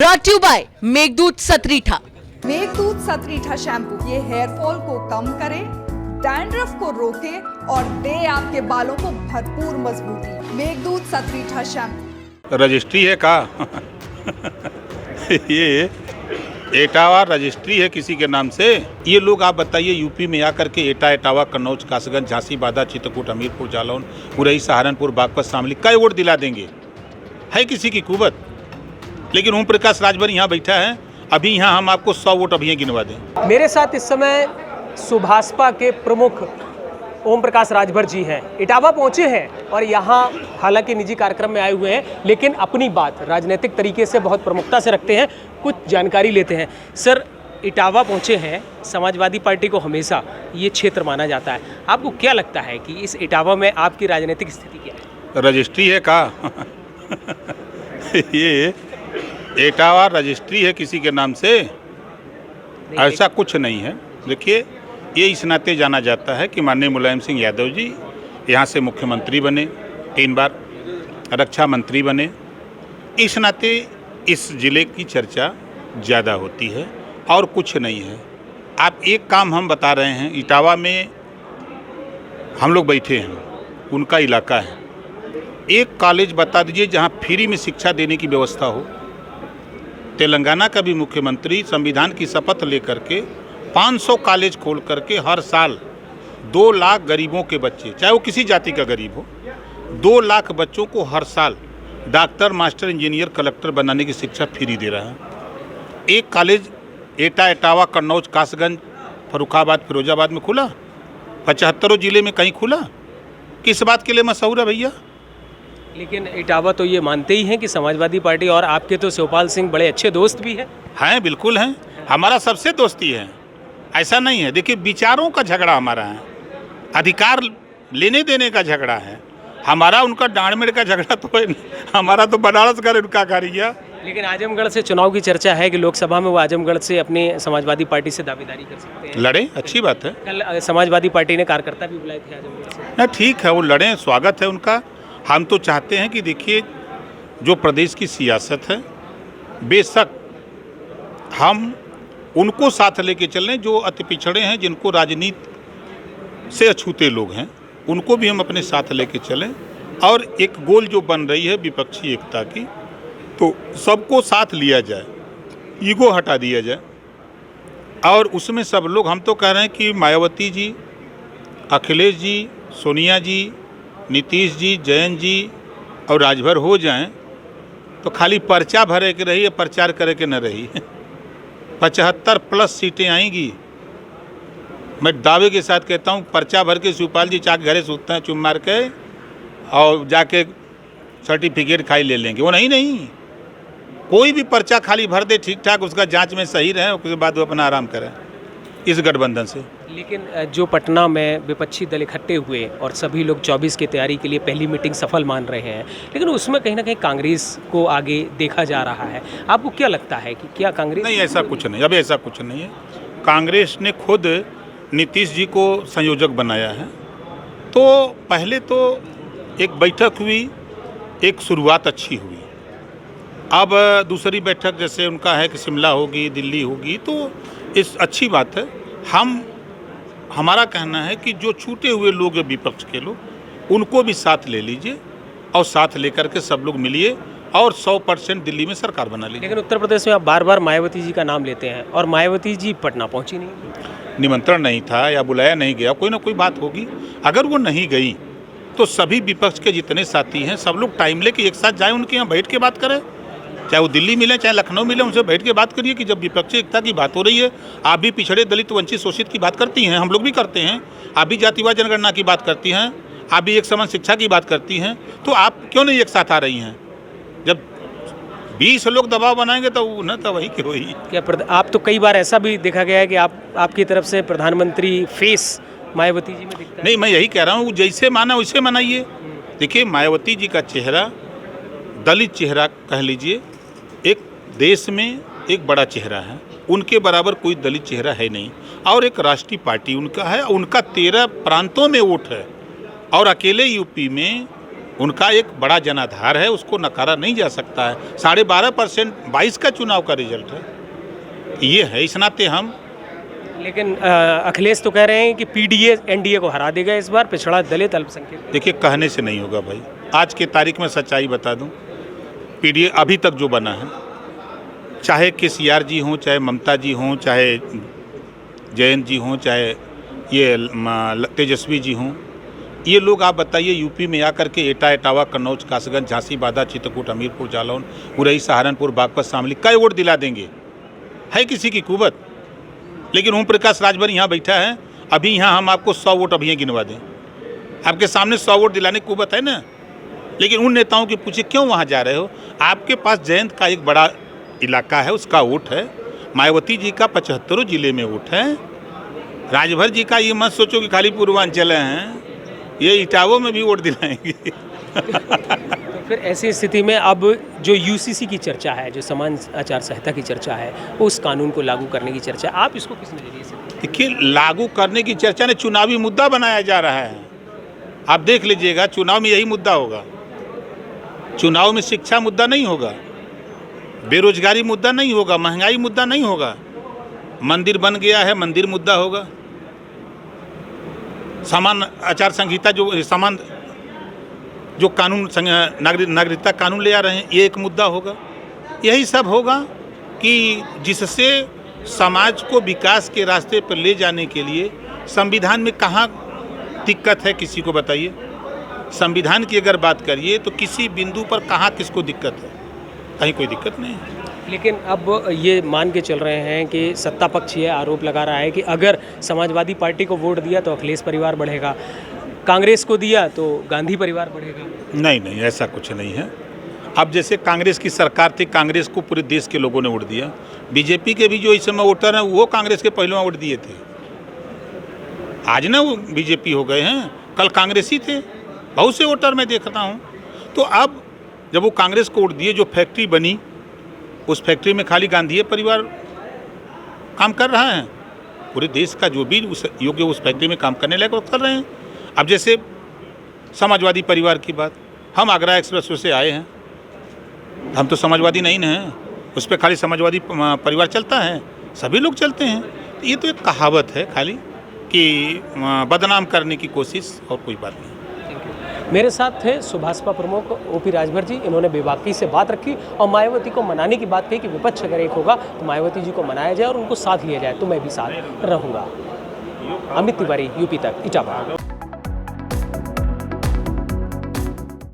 Brought you by Meghdoot Satritha. Meghdoot Satritha shampoo ये hair fall को कम करे, डैंड्रफ को रोके और दे आपके बालों को भरपूर मजबूती। मेघदूत सतरीठा शैम्पू। रजिस्ट्री है का ये एटावा रजिस्ट्री है किसी के नाम से। ये लोग आप बताइए यूपी में आकर के एटा, एटावा, कन्नौज, कासगंज, झांसी, बादा, चित्रकूट, हमीरपुर, जालौन, मुरई, सहारनपुर, बागपत, शामली कई वोट दिला देंगे? है किसी की कुवत? लेकिन ओम प्रकाश राजभर यहाँ बैठा है, अभी यहाँ हम आपको 100 वोट अभी गिनवा दें। मेरे साथ इस समय सुभाषपा के प्रमुख ओम प्रकाश राजभर जी हैं। इटावा पहुंचे हैं और यहाँ हालांकि निजी कार्यक्रम में आए हुए हैं, लेकिन अपनी बात राजनीतिक तरीके से बहुत प्रमुखता से रखते हैं। कुछ जानकारी लेते हैं। सर, इटावा पहुंचे हैं, समाजवादी पार्टी को हमेशा ये क्षेत्र माना जाता है। आपको क्या लगता है कि इस इटावा में आपकी राजनीतिक स्थिति क्या है? रजिस्ट्री है का ये एटावा रजिस्ट्री है किसी के नाम से? ऐसा कुछ नहीं है। देखिए, ये इस नाते जाना जाता है कि माननीय मुलायम सिंह यादव जी यहाँ से मुख्यमंत्री बने 3 बार, रक्षा मंत्री बने। इस नाते इस ज़िले की चर्चा ज़्यादा होती है और कुछ नहीं है। आप एक काम हम बता रहे हैं, इटावा में हम लोग बैठे हैं, उनका इलाका है। एक कॉलेज बता दीजिए जहाँ फ्री में शिक्षा देने की व्यवस्था हो। तेलंगाना का भी मुख्यमंत्री संविधान की शपथ लेकर के 500 कॉलेज खोल करके हर साल 2 लाख गरीबों के बच्चे, चाहे वो किसी जाति का गरीब हो, 2 लाख बच्चों को हर साल डॉक्टर, मास्टर, इंजीनियर, कलेक्टर बनाने की शिक्षा फ्री दे रहा है। एक कॉलेज एटा, एटावा, कन्नौज, कासगंज, फर्रुखाबाद, फिरोजाबाद में खुला, 75 जिले में कहीं खुला? किस बात के लिए मशहूर है भैया? लेकिन इटावा तो ये मानते ही हैं कि समाजवादी पार्टी और आपके तो शिवपाल सिंह बड़े अच्छे दोस्त भी हैं। हैं, बिल्कुल हैं। हमारा सबसे दोस्ती है, ऐसा नहीं है। देखिए, विचारों का झगड़ा हमारा है, अधिकार लेने देने का झगड़ा है हमारा। उनका डांडमेड़ का झगड़ा तो है नहीं, हमारा तो बनारस का उनका कारिया। लेकिन आजमगढ़ से चुनाव की चर्चा है कि लोकसभा में वो आजमगढ़ से अपनी समाजवादी पार्टी से दावेदारी कर सकते हैं। लड़े, अच्छी बात है। कल समाजवादी पार्टी ने कार्यकर्ता भी बुलाए थे आजमगढ़ से। ना, ठीक है, वो लड़ें, स्वागत है उनका। हम तो चाहते हैं कि देखिए, जो प्रदेश की सियासत है, बेशक हम उनको साथ लेके चलें जो अति पिछड़े हैं, जिनको राजनीति से अछूते लोग हैं, उनको भी हम अपने साथ लेके चलें। और एक गोल जो बन रही है विपक्षी एकता की, तो सबको साथ लिया जाए, ईगो हटा दिया जाए। और उसमें सब लोग, हम तो कह रहे हैं कि मायावती जी, अखिलेश जी, सोनिया जी, नीतीश जी, जयंत जी और राजभर हो जाएं तो खाली पर्चा भरे के रही, प्रचार करे के न रही 75+ सीटें आएंगी। मैं दावे के साथ कहता हूँ, पर्चा भर के शिवपाल जी चाक घरे सूतते हैं चुम मार के और जाके सर्टिफिकेट खाई ले लेंगे। वो नहीं, कोई भी पर्चा खाली भर दे ठीक ठाक, उसका जांच में सही रहे, उसके बाद वो अपना आराम करें इस गठबंधन से। लेकिन जो पटना में विपक्षी दल इकट्ठे हुए और सभी लोग 24 की तैयारी के लिए पहली मीटिंग सफल मान रहे हैं, लेकिन उसमें कहीं ना कहीं कांग्रेस को आगे देखा जा रहा है। आपको क्या लगता है कि क्या कांग्रेस? नहीं, ऐसा कुछ नहीं, अभी ऐसा कुछ नहीं है। कांग्रेस ने खुद नीतीश जी को संयोजक बनाया है। तो पहले तो एक बैठक हुई, एक शुरुआत अच्छी हुई। अब दूसरी बैठक जैसे उनका है कि शिमला होगी, दिल्ली होगी, तो इस अच्छी बात है। हमारा कहना है कि जो छूटे हुए लोग हैं, विपक्ष के लोग, उनको भी साथ ले लीजिए और साथ लेकर के सब लोग मिलिए और 100% दिल्ली में सरकार बना लीजिए। लेकिन उत्तर प्रदेश में आप बार बार मायावती जी का नाम लेते हैं और मायावती जी पटना पहुंची नहीं। निमंत्रण नहीं था या बुलाया नहीं गया, कोई ना कोई बात होगी। अगर वो नहीं गई तो सभी विपक्ष के जितने साथी हैं सब लोग टाइम लेके एक साथ जाएं, उनके यहाँ बैठ के बात करें। चाहे वो दिल्ली मिले, चाहे लखनऊ मिले, उनसे बैठ के बात करिए कि जब विपक्षी एकता की बात हो रही है, आप भी पिछड़े, दलित, वंचित, शोषित की बात करती हैं, हम लोग भी करते हैं। आप भी जातिवाद जनगणना की बात करती हैं, आप भी एक समान शिक्षा की बात करती हैं, तो आप क्यों नहीं एक साथ आ रही हैं? जब 20 लोग दबाव बनाएंगे तो न तो वही की वही। क्या आप तो कई बार ऐसा भी देखा गया है कि आपकी तरफ से प्रधानमंत्री फेस मायावती जी में दिखता है? नहीं, मैं यही कह रहा हूँ, जैसे माना वैसे मनाइए। देखिए, मायावती जी का चेहरा दलित चेहरा कह लीजिए, एक देश में एक बड़ा चेहरा है, उनके बराबर कोई दलित चेहरा है नहीं। और एक राष्ट्रीय पार्टी उनका है, उनका 13 प्रांतों में वोट है और अकेले यूपी में उनका एक बड़ा जनाधार है, उसको नकारा नहीं जा सकता है। 12.5% 22 का चुनाव का रिजल्ट है, ये है। इस नाते हम लेकिन अखिलेश तो कह रहे हैं कि पीडीए एनडीए को हरा देगा इस बार, पिछड़ा दलित अल्पसंख्यक। देखिए, कहने से नहीं होगा भाई। आज के तारीख में सच्चाई बता दूं, पीडीए अभी तक जो बना है, चाहे केसीआर जी हों, चाहे ममता जी हों, चाहे जयंत जी हों, चाहे ये तेजस्वी जी हों, ये लोग आप बताइए यूपी में आकर के एटा, इटावा, कन्नौज, कासगंज, झांसी, बादा, चित्रकूट, हमीरपुर, जालौन, मुरई, सहारनपुर, बागपत, शामली कई वोट दिला देंगे? है किसी की कुवत? लेकिन ओम प्रकाश राजभर यहाँ बैठा है, अभी यहाँ हम आपको 100 वोट अभी गिनवा दें, आपके सामने 100 वोट दिलाने की कुवत है ना। लेकिन उन नेताओं की पूछिए क्यों वहाँ जा रहे हो? आपके पास जयंत का एक बड़ा इलाका है, उसका वोट है। मायावती जी का 75 जिले में वोट है। राजभर जी का ये मत सोचो कि खाली पूर्वांचल हैं, ये इटावों में भी वोट दिलाएंगे। तो फिर ऐसी स्थिति में अब जो यूसीसी की चर्चा है, जो समान आचार संहिता की चर्चा है, उस कानून को लागू करने की चर्चा, आप इसको किस नजरिए से? देखिए, लागू करने की चर्चा ने चुनावी मुद्दा बनाया जा रहा है। आप देख लीजिएगा, चुनाव में यही मुद्दा होगा। चुनाव में शिक्षा मुद्दा नहीं होगा, बेरोजगारी मुद्दा नहीं होगा, महंगाई मुद्दा नहीं होगा। मंदिर बन गया है, मंदिर मुद्दा होगा। समान आचार संहिता जो कानून नागरिकता कानून ले आ रहे हैं, ये एक मुद्दा होगा। यही सब होगा कि जिससे समाज को विकास के रास्ते पर ले जाने के लिए संविधान में कहाँ दिक्कत है, किसी को बताइए। संविधान की अगर बात करिए तो किसी बिंदु पर कहाँ किसको दिक्कत है? कहीं कोई दिक्कत नहीं है। लेकिन अब ये मान के चल रहे हैं कि सत्ता पक्ष ये आरोप लगा रहा है कि अगर समाजवादी पार्टी को वोट दिया तो अखिलेश परिवार बढ़ेगा, कांग्रेस को दिया तो गांधी परिवार बढ़ेगा। नहीं नहीं, ऐसा कुछ नहीं है। अब जैसे कांग्रेस की सरकार थी, कांग्रेस को पूरे देश के लोगों ने वोट दिया। बीजेपी के भी जो इस समय वोटर हैं वो कांग्रेस के पहले वोट दिए थे। आज ना वो बीजेपी हो गए हैं, कल कांग्रेसी थे। बहुत से वोटर मैं देखता हूँ। तो अब जब वो कांग्रेस को वोट दिए, जो फैक्ट्री बनी, उस फैक्ट्री में खाली गांधी परिवार काम कर रहा है। पूरे देश का जो भी उस योग्य उस फैक्ट्री में काम करने लायक वो कर रहे हैं। अब जैसे समाजवादी परिवार की बात, हम आगरा एक्सप्रेस वे से आए हैं, हम तो समाजवादी नहीं हैं, उस पर खाली समाजवादी परिवार चलता है, सभी लोग चलते हैं। तो ये तो एक कहावत है खाली कि बदनाम करने की कोशिश, और कोई बात नहीं। मेरे साथ थे सुभाषपा प्रमुख ओपी राजभर जी। इन्होंने बेबाकी से बात रखी और मायावती को मनाने की बात कही कि विपक्ष अगर एक होगा तो मायावती जी को मनाया जाए और उनको साथ लिया जाए, तो मैं भी साथ रहूँगा। अमित तिवारी, यूपी तक, इटावा।